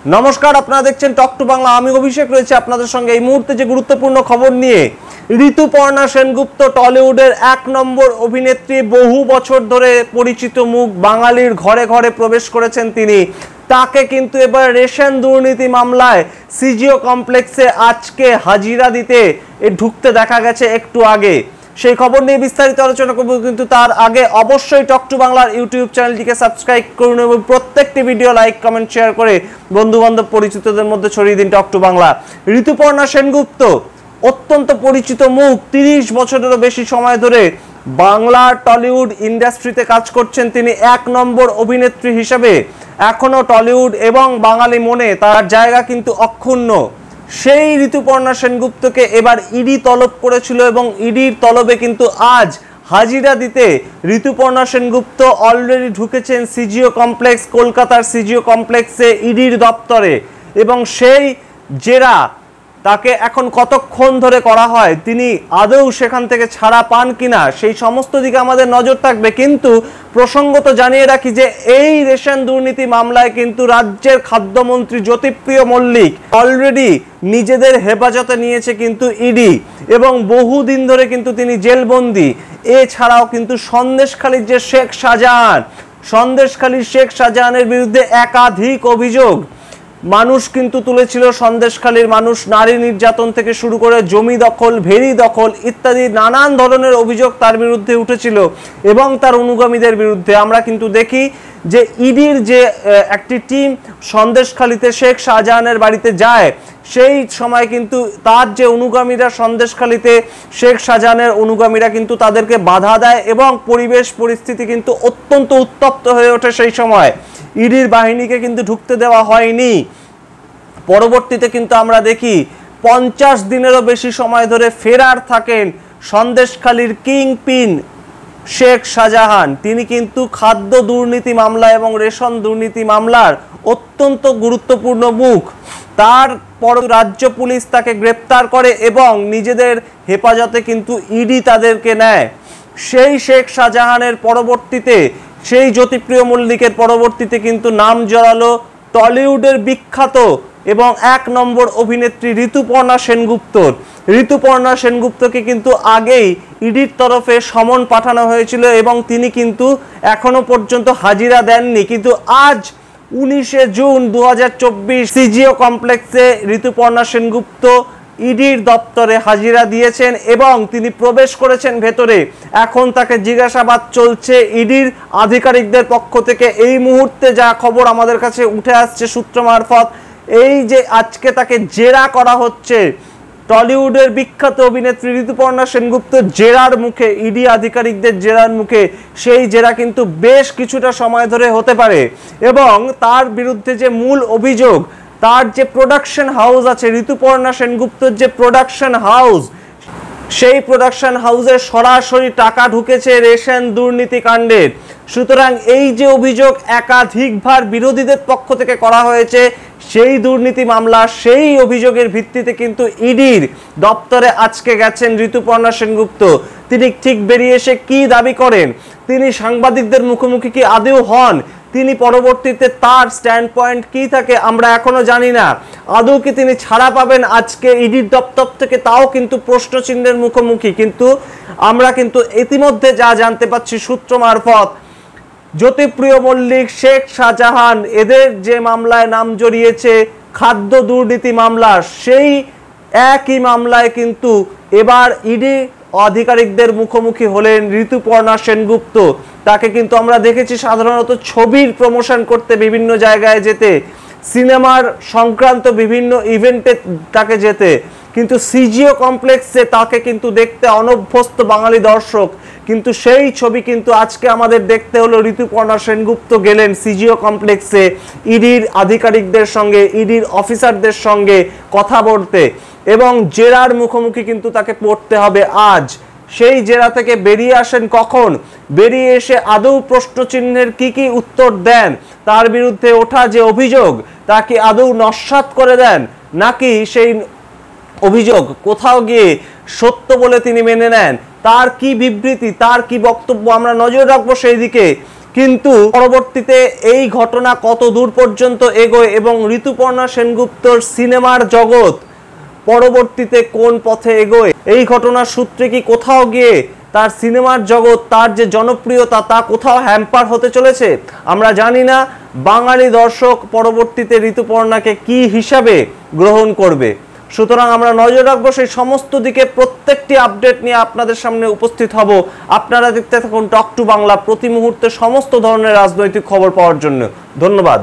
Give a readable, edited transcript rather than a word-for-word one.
নমস্কার, আপনারা দেখছেন টক টু বাংলা। আমি অভিষেক রয়েছে আপনাদের সঙ্গে এই মুহূর্তে যে গুরুত্বপূর্ণ খবর নিয়ে। ঋতুপর্ণা সেনগুপ্ত টলিউডের এক নম্বর অভিনেত্রী, বহু বছর ধরে পরিচিত মুখ, বাঙালির ঘরে ঘরে প্রবেশ করেছেন তিনি। তাকে কিন্তু এবার রেশন দুর্নীতি মামলায় সিজিও কমপ্লেক্সে আজকে হাজিরা দিতে ঢুকতে দেখা গেছে একটু আগে। সেই খবর নিয়ে বিস্তারিত আলোচনা করব, কিন্তু তার আগে অবশ্যই টক টু বাংলার ইউটিউব চ্যানেলটিকে সাবস্ক্রাইব করুন এবং প্রত্যেকটি ভিডিও লাইক, কমেন্ট, শেয়ার করে বন্ধু বান্ধব পরিচিতদের মধ্যে ছড়িয়ে দিন টক টু বাংলা। ঋতুপর্ণা সেনগুপ্ত অত্যন্ত পরিচিত মুখ, 30 বছরেরও বেশি সময় ধরে বাংলার টলিউড ইন্ডাস্ট্রিতে কাজ করছেন তিনি এক নম্বর অভিনেত্রী হিসেবে। এখনো টলিউড এবং বাঙালি মনে তার জায়গা কিন্তু অক্ষুণ্ণ। সেই ঋতুপর্ণা সেনগুপ্তকে এবার ইডি তলব করেছিল এবং ইডির তলবে কিন্তু আজ হাজিরা দিতে ঋতুপর্ণা সেনগুপ্ত অলরেডি ঢুকেছেন সিজিও কমপ্লেক্স, কলকাতার সিজিও কমপ্লেক্সে ইডির দপ্তরে। এবং সেই জেরা তাকে এখন কতক্ষণ ধরে করা হয়, তিনি আদৌ সেখান থেকে ছাড়া পান কিনা, সেই সমস্ত দিকে আমাদের নজর থাকবে। কিন্তু প্রসঙ্গত জানিয়ে রাখি যে এই রেশন দুর্নীতি মামলায় কিন্তু রাজ্যের খাদ্যমন্ত্রী জ্যোতিপ্রিয় মল্লিক অলরেডি নিজেদের হেফাজতে নিয়েছে কিন্তু ইডি, এবং বহুদিন ধরে কিন্তু তিনি জেলবন্দি। এছাড়াও কিন্তু সন্দেশখালীর যে শেখ শাহজাহান, সন্দেশখালীর শেখ শাহজাহানের বিরুদ্ধে একাধিক অভিযোগ মানুষ কিন্তু তুলেছিল। সন্দেশখালীর মানুষ নারী নির্যাতন থেকে শুরু করে জমি দখল, ভেড়ি দখল ইত্যাদি নানান ধরনের অভিযোগ তার বিরুদ্ধে উঠেছিল এবং তার অনুগামীদের বিরুদ্ধে। আমরা কিন্তু দেখি যে ইডির যে একটি টিম সন্দেশখালীতে শেখ শাহজাহানের বাড়িতে যায়, সেই সময় কিন্তু তার যে অনুগামীরা সন্দেশখালীতে শেখ শাহজাহানের অনুগামীরা কিন্তু তাদেরকে বাধা দেয় এবং পরিবেশ পরিস্থিতি কিন্তু অত্যন্ত উত্তপ্ত হয়ে ওঠে। সেই সময় ইডির বাহিনীকে কিন্তু ঢুকতে দেওয়া হয়নি। পরবর্তীতে কিন্তু আমরা দেখি 50 দিনেরও বেশি সময় ধরে ফেরার থাকেন সন্দেশখালীর কিংপিন শেখ শাহজাহান। তিনি কিন্তু খাদ্য দুর্নীতি মামলা এবং রেশন দুর্নীতি মামলার অত্যন্ত গুরুত্বপূর্ণ মুখ। তারপর রাজ্য পুলিশ তাকে গ্রেপ্তার করে এবং নিজেদের হেফাজতে কিন্তু ইডি তাদেরকে নেয়। সেই শেখ শাহজাহানের পরবর্তীতে, সেই জ্যোতিপ্রিয় মল্লিকের পরবর্তীতে কিন্তু নাম জড়ালো টলিউডের বিখ্যাত এবং এক নম্বর অভিনেত্রী ঋতুপর্ণা সেনগুপ্তর। ঋতুপর্ণা সেনগুপ্তকে কিন্তু আগেই ইডির তরফে সমন পাঠানো হয়েছিল এবং তিনি কিন্তু এখনো পর্যন্ত হাজিরা দেননি। কিন্তু আজ 19শে জুন 2024 সিজিও কমপ্লেক্সে ঋতুপর্ণা সেনগুপ্ত ইডির দপ্তরে হাজিরা দিয়েছেন এবং তিনি প্রবেশ করেছেন ভেতরে। এখন তাকে জিজ্ঞাসাবাদ চলছে ইডির আধিকারিকদের পক্ষ থেকে। এই মুহূর্তে যা খবর আমাদের কাছে উঠে আসছে সূত্র মারফত, এই যে আজকে তাকে জেরা করা হচ্ছে, টলিউডের বিখ্যাত অভিনেত্রী ঋতুপর্ণা সেনগুপ্ত জেরার মুখে, ইডি আধিকারিকদের জেরার মুখে। সেই জেরা কিন্তু বেশ কিছুটা সময় ধরে হতে পারে এবং তার বিরুদ্ধে যে মূল অভিযোগ, তার যে প্রোডাকশন হাউস আছে, ঋতুপর্ণা সেনগুপ্তর যে প্রোডাকশন হাউস, সেই প্রোডাকশন হাউসে সরাসরি টাকা ঢুকেছে রেশন দুর্নীতি কাণ্ডের। সুতরাং এই যে অভিযোগ একাধিকবার বিরোধীদের পক্ষ থেকে করা হয়েছে, সেই দুর্নীতি মামলা, সেই অভিযোগের ভিত্তিতে কিন্তু ইডির দপ্তরে আজকে গেছেন ঋতুপর্ণা সেনগুপ্ত। তিনি ঠিক বেরিয়ে এসে কি দাবি করেন, তিনি সাংবাদিকদের মুখোমুখি কি আদৌ হন, তিনি পরবর্তীতে তার স্ট্যান্ড পয়েন্ট কি থাকে আমরা এখনো জানি না। আদৌ কি তিনি ছাড়া পাবেন আজকে ইডির দপ্তর থেকে, তাও কিন্তু প্রশ্নচিহ্নের মুখোমুখি। কিন্তু আমরা কিন্তু ইতিমধ্যে যা জানতে পাচ্ছি সূত্র মারফত, জ্যোতিপ্রিয় মল্লিক, শেখ শাহজাহান এদের যে মামলায় নাম জড়িয়েছে খাদ্য দুর্নীতি মামলা, সেই একই মামলায় কিন্তু এবার ইডি আধিকারিকদের মুখোমুখি হলেন ঋতুপর্ণা সেনগুপ্ত। তাকে কিন্তু আমরা দেখেছি সাধারণত ছবির প্রমোশন করতে বিভিন্ন জায়গায় যেতে, সিনেমার সংক্রান্ত বিভিন্ন ইভেন্টে তাকে যেতে, কিন্তু সিজিও কমপ্লেক্সে তাকে কিন্তু দেখতে অনভ্যস্ত বাঙালি দর্শক। কিন্তু সেই ছবি কিন্তু আজকে আমাদের দেখতে হলো, ঋতুপর্ণা সেনগুপ্ত গেলেন সিজিও কমপ্লেক্সে ইডির আধিকারিকদের সঙ্গে, ইডির অফিসারদের সঙ্গে কথা বলতে এবং জেরার মুখোমুখি কিন্তু তাকে পড়তে হবে আজ। সেই জেরা থেকে বেরিয়ে আসেন কখন, বেরিয়ে এসে আদৌ প্রশ্নচিহ্নের কি উত্তর দেন, তার বিরুদ্ধে ওঠা যে অভিযোগ তা কি আদৌ নস্যাৎ করে দেন, নাকি সেই অভিযোগ কোথাও গিয়ে সত্য বলে তিনি মেনে নেন, তার কি বিবৃতি, তার কি বক্তব্য, আমরা নজর রাখবো সেই দিকে। কিন্তু পরবর্তীতে এই ঘটনা কত দূর পর্যন্ত এগোয় এবং ঋতুপর্ণা সেনগুপ্তর সিনেমার জগৎ পরবর্তীতে কোন পথে এগোয়, এই ঘটনার সূত্রে কি কোথাও গিয়ে তার সিনেমার জগৎ, তার যে জনপ্রিয়তা তা কোথাও হ্যাম্পার হতে চলেছে আমরা জানি না। বাঙালি দর্শক পরবর্তীতে ঋতুপর্ণাকে কি হিসাবে গ্রহণ করবে, সুতরাং আমরা নজর রাখবো সেই সমস্ত দিকে। প্রত্যেকটি আপডেট নিয়ে আপনাদের সামনে উপস্থিত হব। আপনারা দেখতে থাকুন টক টু বাংলা, প্রতি মুহূর্তে সমস্ত ধরনের রাজনৈতিক খবর পাওয়ার জন্য। ধন্যবাদ।